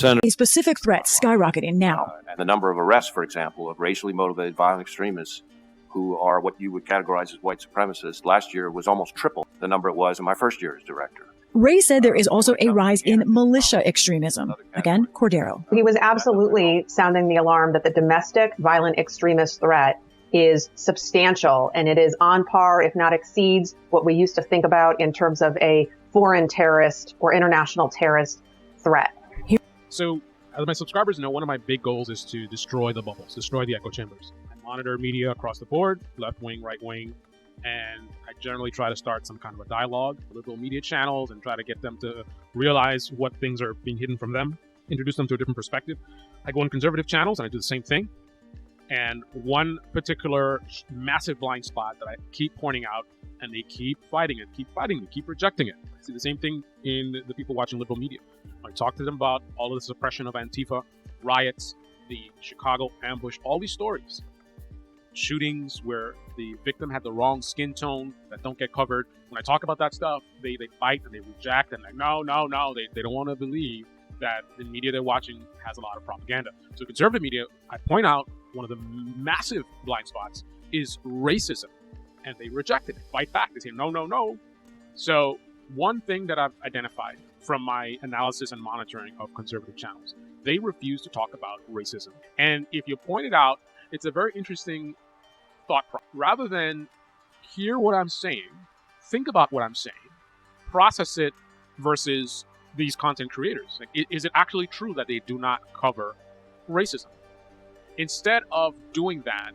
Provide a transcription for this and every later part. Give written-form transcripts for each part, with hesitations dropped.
A specific threat skyrocketing now. And the number of arrests, for example, of racially motivated violent extremists who are what you would categorize as white supremacists last year was almost triple the number it was in my first year as director. Ray said there is also a rise in militia extremism. Again, Cordero. He was absolutely sounding the alarm that the domestic violent extremist threat is substantial, and it is on par, if not exceeds, what we used to think about in terms of a foreign terrorist or international terrorist threat. So, as my subscribers know, one of my big goals is to destroy the bubbles, destroy the echo chambers. I monitor media across the board, left wing, right wing, and I generally try to start some kind of a dialogue with liberal media channels and try to get them to realize what things are being hidden from them, introduce them to a different perspective. I go on conservative channels and I do the same thing. And one particular massive blind spot that I keep pointing out, and they keep fighting it, keep rejecting it. I see the same thing in the people watching liberal media. I talk to them about all of the suppression of Antifa, riots, the Chicago ambush, all these stories. Shootings where the victim had the wrong skin tone that don't get covered. When I talk about that stuff, they fight and they reject and like, no. They don't want to believe that the media they're watching has a lot of propaganda. So conservative media, I point out one of the massive blind spots is racism. And they reject it. They fight back. They say, no. So one thing that I've identified from my analysis and monitoring of conservative channels, they refuse to talk about racism. And if you point it out, it's a very interesting thought process. Rather than hear what I'm saying, think about what I'm saying, process it versus these content creators. Like, is it actually true that they do not cover racism? Instead of doing that,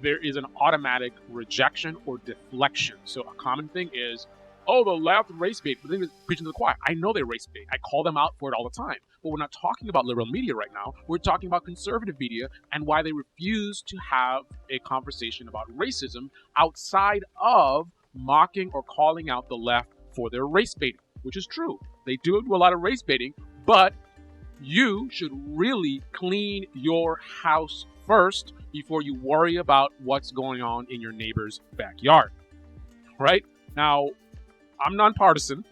there is an automatic rejection or deflection. So a common thing is, oh, the left race bait. But then it's preaching to the choir. I know they race bait. I call them out for it all the time. But we're not talking about liberal media right now. We're talking about conservative media and why they refuse to have a conversation about racism outside of mocking or calling out the left for their race baiting, which is true. They do a lot of race baiting, but you should really clean your house first before you worry about what's going on in your neighbor's backyard, right? Now, I'm nonpartisan,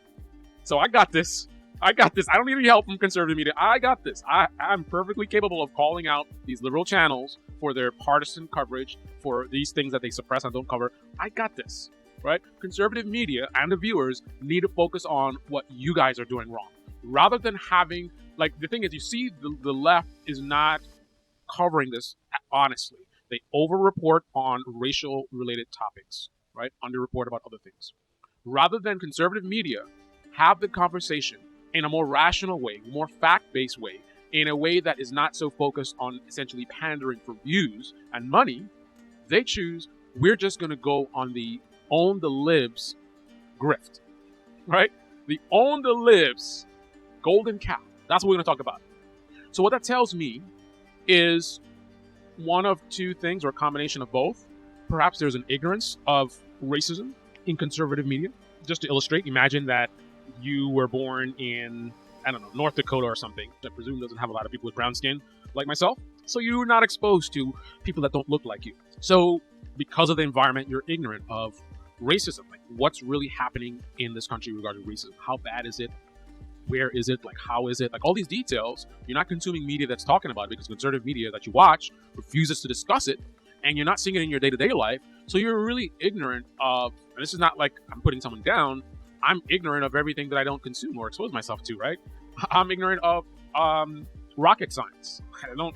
so I got this. I don't need any help from conservative media. I got this. I'm perfectly capable of calling out these liberal channels for their partisan coverage, for these things that they suppress and don't cover. I got this, right? Conservative media and the viewers need to focus on what you guys are doing wrong. Rather than having, like, the thing is, you see the left is not covering this honestly. They over-report on racial-related topics, right? Under-report about other things. Rather than conservative media have the conversation in a more rational way, more fact-based way, in a way that is not so focused on essentially pandering for views and money, they choose, we're just going to go on the own the libs grift, right? The own the libs golden cow. That's what we're going to talk about. So what that tells me is one of two things, or a combination of both. Perhaps there's an ignorance of racism in conservative media. Just to illustrate, imagine that you were born in, I don't know, North Dakota or something. I presume doesn't have a lot of people with brown skin like myself. So you're not exposed to people that don't look like you. So because of the environment, you're ignorant of racism. Like, what's really happening in this country regarding racism? How bad is it? Where is it? Like, how is it? Like, all these details, you're not consuming media that's talking about it, because conservative media that you watch refuses to discuss it, and you're not seeing it in your day-to-day life. So you're really ignorant of, and this is not like I'm putting someone down, I'm ignorant of everything that I don't consume or expose myself to, right? I'm ignorant of rocket science. I don't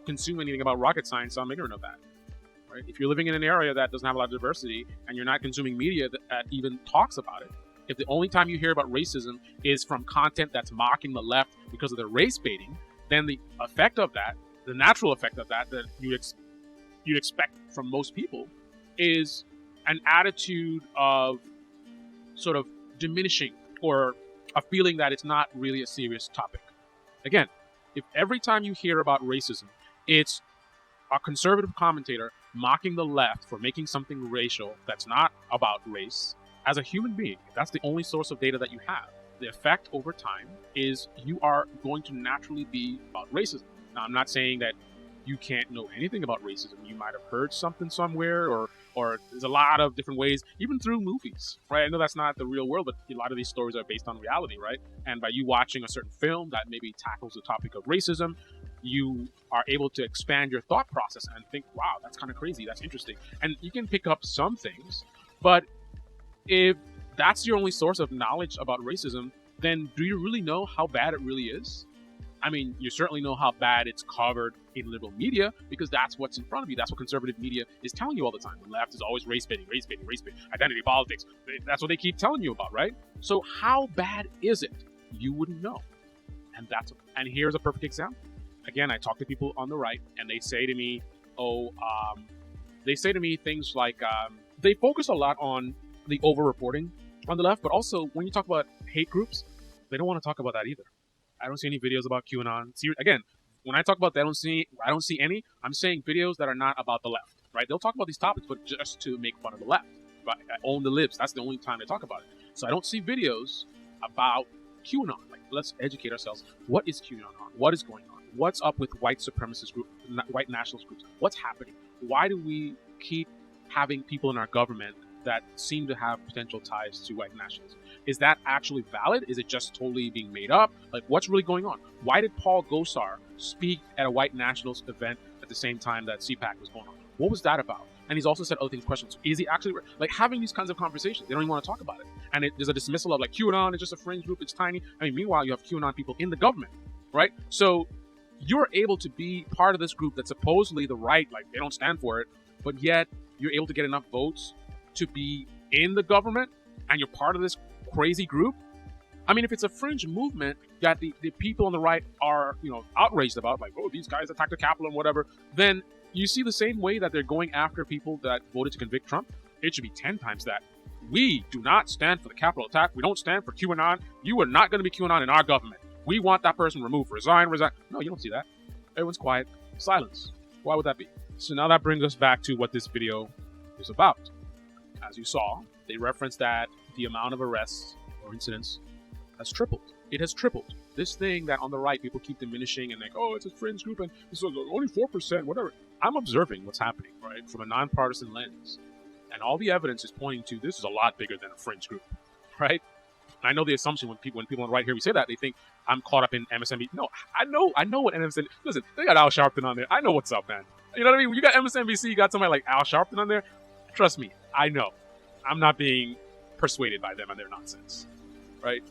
consume anything about rocket science, so I'm ignorant of that. Right? If you're living in an area that doesn't have a lot of diversity and you're not consuming media that even talks about it, if the only time you hear about racism is from content that's mocking the left because of their race baiting, then the effect of that, the natural effect of that you'd expect from most people, is an attitude of sort of diminishing, or a feeling that it's not really a serious topic. Again, if every time you hear about racism, it's a conservative commentator mocking the left for making something racial that's not about race, as a human being, that's the only source of data that you have. The effect over time is you are going to naturally be about racism. Now, I'm not saying that you can't know anything about racism. You might have heard something somewhere, or or there's a lot of different ways, even through movies, right? I know that's not the real world, but a lot of these stories are based on reality, right? And by you watching a certain film that maybe tackles the topic of racism, you are able to expand your thought process and think, wow, that's kind of crazy, that's interesting. And you can pick up some things, but if that's your only source of knowledge about racism, then do you really know how bad it really is? I mean, you certainly know how bad it's covered in liberal media because that's what's in front of you. That's what conservative media is telling you all the time. The left is always race baiting, identity politics. That's what they keep telling you about, right? So how bad is it? You wouldn't know. And here's a perfect example. Again, I talk to people on the right, and they say to me, things like, they focus a lot on the over-reporting on the left, but also when you talk about hate groups, they don't want to talk about that either. I don't see any videos about QAnon. See, again, when I talk about that, I don't see any. I'm saying videos that are not about the left, right? They'll talk about these topics, but just to make fun of the left. But own the libs. That's the only time they talk about it. So I don't see videos about QAnon. Like, let's educate ourselves. What is QAnon? What is going on? What's up with white supremacist groups, white nationalist groups? What's happening? Why do we keep having people in our government that seem to have potential ties to white nationalism? Is that actually valid? Is it just totally being made up? Like, what's really going on? Why did Paul Gosar speak at a white nationalist event at the same time that CPAC was going on? What was that about? And he's also said other things, questions. Is he actually, like, having these kinds of conversations? They don't even want to talk about it. And there's a dismissal of, like, QAnon is just a fringe group, it's tiny. I mean, meanwhile, you have QAnon people in the government, right? So you're able to be part of this group that's supposedly the right, like, they don't stand for it, but yet you're able to get enough votes to be in the government, and you're part of this crazy group. I mean, if it's a fringe movement that the people on the right are, outraged about, like, oh, these guys attacked the Capitol and whatever, then you see the same way that they're going after people that voted to convict Trump. It should be 10 times that. We do not stand for the Capitol attack. We don't stand for QAnon. You are not going to be QAnon in our government. We want that person removed. Resign. No, you don't see that. Everyone's quiet. Silence. Why would that be? So now that brings us back to what this video is about. As you saw, they referenced that the amount of arrests or incidents has tripled. It has tripled. This thing that on the right people keep diminishing and like, oh, it's a fringe group and it's only 4%, whatever. I'm observing what's happening, right, from a nonpartisan lens. And all the evidence is pointing to this is a lot bigger than a fringe group, right? And I know the assumption when people on the right hear me say that, they think I'm caught up in MSNBC. No, I know what MSNBC. Listen, they got Al Sharpton on there. I know what's up, man. You know what I mean? When you got MSNBC, you got somebody like Al Sharpton on there. Trust me, I know. I'm not being persuaded by them and their nonsense, right?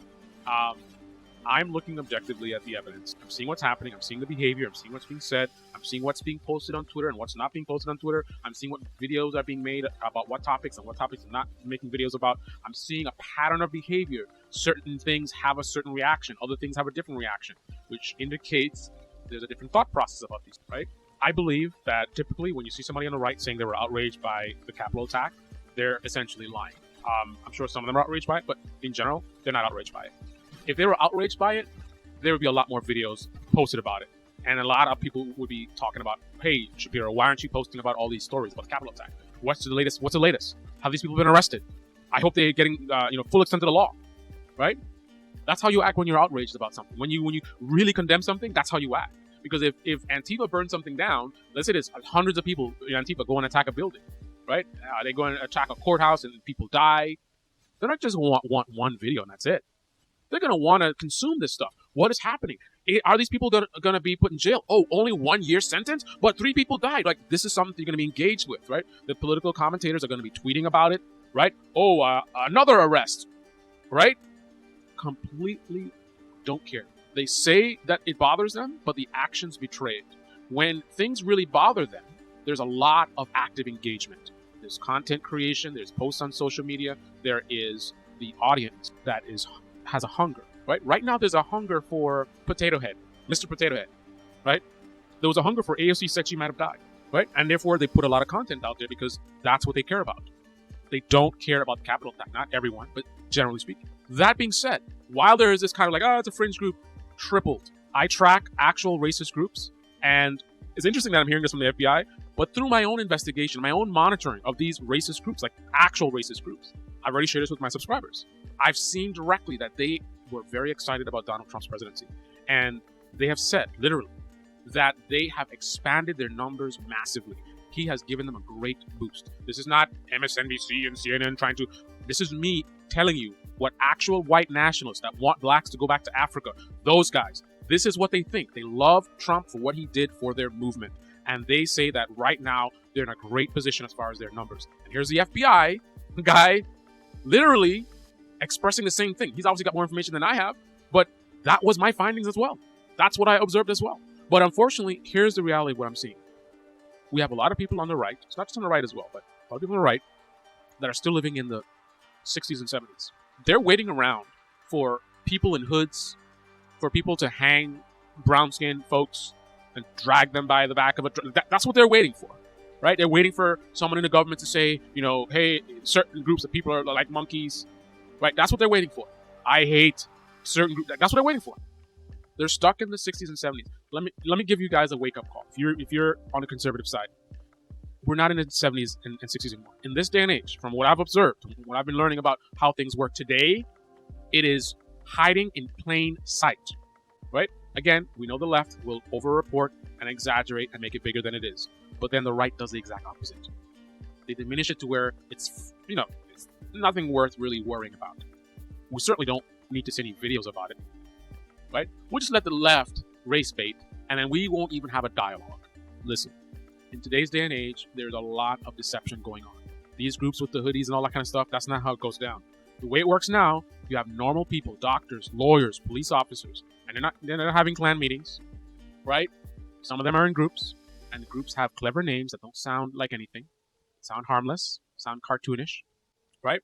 I'm looking objectively at the evidence. I'm seeing what's happening. I'm seeing the behavior. I'm seeing what's being said. I'm seeing what's being posted on Twitter and what's not being posted on Twitter. I'm seeing what videos are being made about what topics and what topics I'm not making videos about. I'm seeing a pattern of behavior. Certain things have a certain reaction. Other things have a different reaction, which indicates there's a different thought process about these, right? I believe that typically when you see somebody on the right saying they were outraged by the Capitol attack, they're essentially lying. I'm sure some of them are outraged by it, but in general, they're not outraged by it. If they were outraged by it, there would be a lot more videos posted about it. And a lot of people would be talking about, hey, Shapiro, why aren't you posting about all these stories about the Capitol attack? What's the latest? Have these people been arrested? I hope they're getting full extent of the law, right? That's how you act when you're outraged about something. When you really condemn something, that's how you act. Because if Antifa burns something down, let's say there's hundreds of people in Antifa go and attack a building, right? They go and attack a courthouse and people die. They're not just want one video and that's it. They're going to want to consume this stuff. What is happening? Are these people going to be put in jail? Oh, only 1 year sentence, but 3 people died. Like, this is something you're going to be engaged with, right? The political commentators are going to be tweeting about it, right? Oh, another arrest, right? Completely don't care. They say that it bothers them, but the actions betray it. When things really bother them, there's a lot of active engagement. There's content creation, there's posts on social media, there is the audience that has a hunger, right? Right now, there's a hunger for Potato Head, Mr. Potato Head, right? There was a hunger for AOC said she might have died, right? And therefore, they put a lot of content out there because that's what they care about. They don't care about the Capitol attack. Not everyone, but generally speaking. That being said, while there is this kind of like, oh, it's a fringe group, tripled. I track actual racist groups, and it's interesting that I'm hearing this from the FBI, but through my own investigation, my own monitoring of these racist groups, like actual racist groups, I've already shared this with my subscribers. I've seen directly that they were very excited about Donald Trump's presidency. And they have said, literally, that they have expanded their numbers massively. he has given them a great boost. This is not MSNBC and CNN trying to, this is me telling you what actual white nationalists that want blacks to go back to Africa, those guys, this is what they think. They love Trump for what he did for their movement. And they say that right now they're in a great position as far as their numbers. And here's the FBI guy literally expressing the same thing. He's obviously got more information than I have, but that was my findings as well. That's what I observed as well. But unfortunately, here's the reality of what I'm seeing. We have a lot of people on the right, it's not just on the right as well, but a lot of people on the right that are still living in the 60s and 70s. They're waiting around for people in hoods, for people to hang brown-skinned folks and drag them by the back of a truck. That's what they're waiting for, right? They're waiting for someone in the government to say, you know, hey, certain groups of people are like monkeys, right? That's what they're waiting for. I hate certain groups. That's what they're waiting for. They're stuck in the 60s and 70s. Let me give you guys a wake-up call. If you're on the conservative side, we're not in the 70s and 60s anymore. In this day and age, from what I've observed, what I've been learning about how things work today, it is hiding in plain sight, right? Again, we know the left will over-report and exaggerate and make it bigger than it is. But then the right does the exact opposite. They diminish it to where it's, you know, it's nothing worth really worrying about. We certainly don't need to see any videos about it, right? We'll just let the left race bait, and then we won't even have a dialogue. Listen, in today's day and age, there's a lot of deception going on. These groups with the hoodies and all that kind of stuff, that's not how it goes down. The way it works now, you have normal people, doctors, lawyers, police officers, and they're not having clan meetings, right? Some of them are in groups, and the groups have clever names that don't sound like anything, sound harmless, sound cartoonish, right?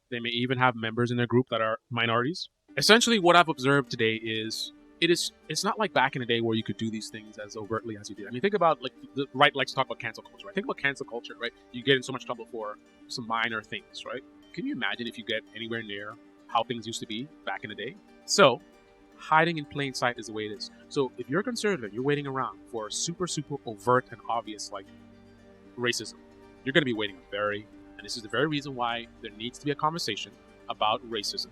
They may even have members in their group that are minorities. Essentially, what I've observed today is it's not like back in the day where you could do these things as overtly as you did. I mean, think about, like, the right likes to talk about cancel culture, right? Think about cancel culture, right? You get in so much trouble for some minor things, right? Can you imagine if you get anywhere near how things used to be back in the day? So, hiding in plain sight is the way it is. So, if you're a conservative, you're waiting around for super, super overt and obvious, like, racism. You're going to be waiting and this is the very reason why there needs to be a conversation about racism.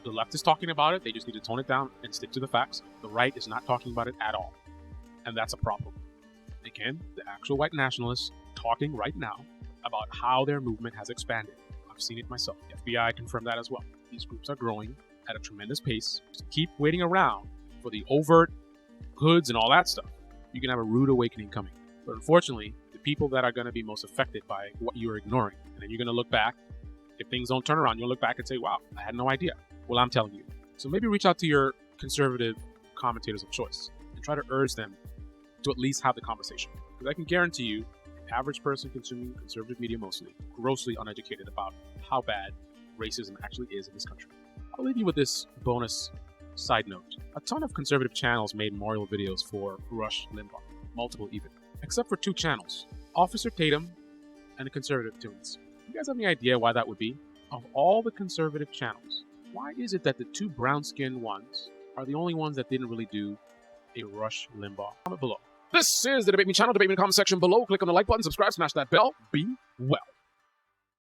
The left is talking about it. They just need to tone it down and stick to the facts. The right is not talking about it at all. And that's a problem. Again, the actual white nationalists talking right now about how their movement has expanded. I've seen it myself. The FBI confirmed that as well. These groups are growing at a tremendous pace. Just keep waiting around for the overt hoods and all that stuff. You can have a rude awakening coming. But unfortunately, the people that are going to be most affected by what you're ignoring, and then you're going to look back, if things don't turn around, you'll look back and say, wow, I had no idea. Well, I'm telling you. So maybe reach out to your conservative commentators of choice and try to urge them to at least have the conversation. Because I can guarantee you, the average person consuming conservative media mostly, grossly uneducated about how bad racism actually is in this country. I'll leave you with this bonus side note. A ton of conservative channels made memorial videos for Rush Limbaugh, multiple even, except for 2 channels, Officer Tatum and the Conservative Tunes. You guys have any idea why that would be? Of all the conservative channels, why is it that the 2 brown-skinned ones are the only ones that didn't really do a Rush Limbaugh? Comment below. This is the Debate Me channel. Debate me in the comment section below. Click on the like button, subscribe, smash that bell. Be well.